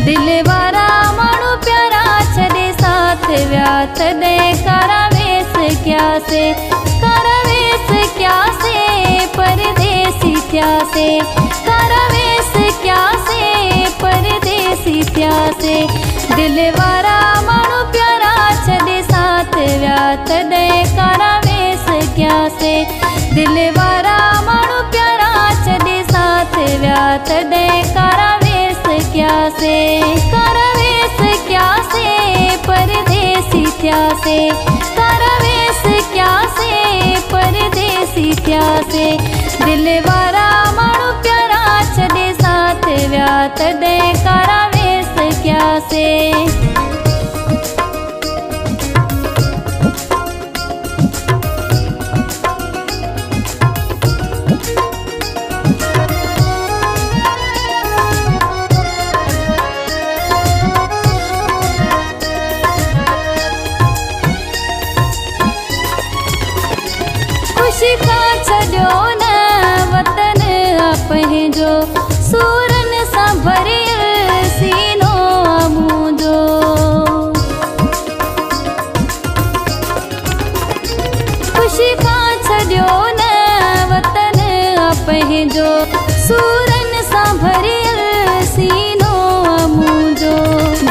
दिल वारा माण्हू प्यारा छॾे साथ विया तॾहिं करावेस क्यासे परदेसी थियासे करावेस क्यासे परदेसी थियासे दिल वारा माण्हू प्यारा छॾे साथ विया तॾहिं करावेस क्यासे दिल वारा माण्हू प्यारा छॾे साथ विया तॾहिं करावेस क्यासे परदेसी थियासे करावेस क्यासे परदेसी थियासे दिल वारा माण्हू प्यारा छॾे साथ विया तॾहिं करावेस क्यासे खुशी का छॾियो न वतन पंहिंजो सूरन सां भरियल सीनो मुंहिंजो खुशी का छॾियो न वतन पंहिंजो सूरन सां भरियल सीनो मुंहिंजो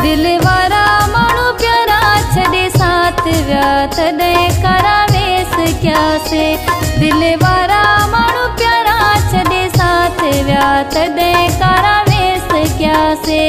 दिल वारा माण्हू प्यारा छॾे साथ विया तॾहिं करावेस क्यासे दिल वारा माण्हू प्यारा छॾे साथ विया तॾहिं करावेस क्यासे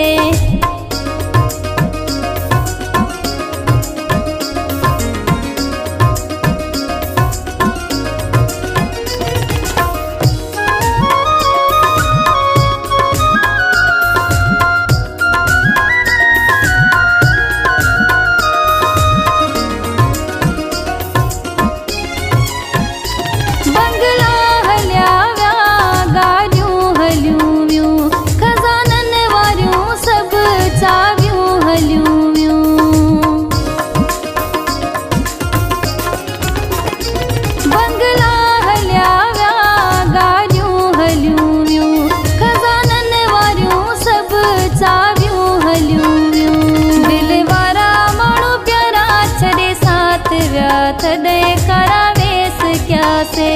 तॾहिं करावेस क्यासे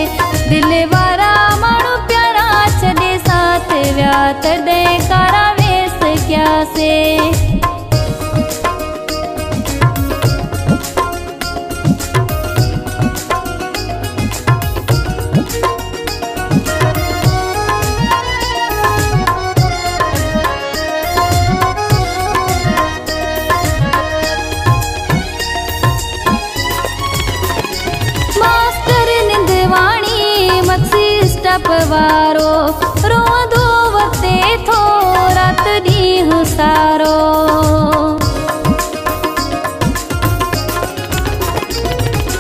दिल वारा माण्हू प्यारा छॾे साथ विया तॾहिं करावेस क्यासे वारो रोंदो वते थो रात ॾींहुं सारो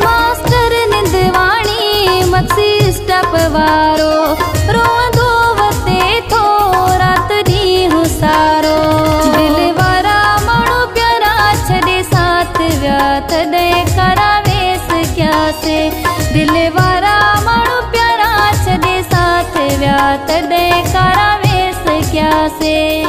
मास्टर निंदवाणी मक्सी स्टप वारो रोंदो वते थो रात ॾींहुं सारो दिल वारा माण्हू प्यारा छॾे साथ विया तॾहिं करावेस क्यासे दिल वारा माण्हू प्यारा छॾे साथ विया तॾहिं करावेस क्यासे।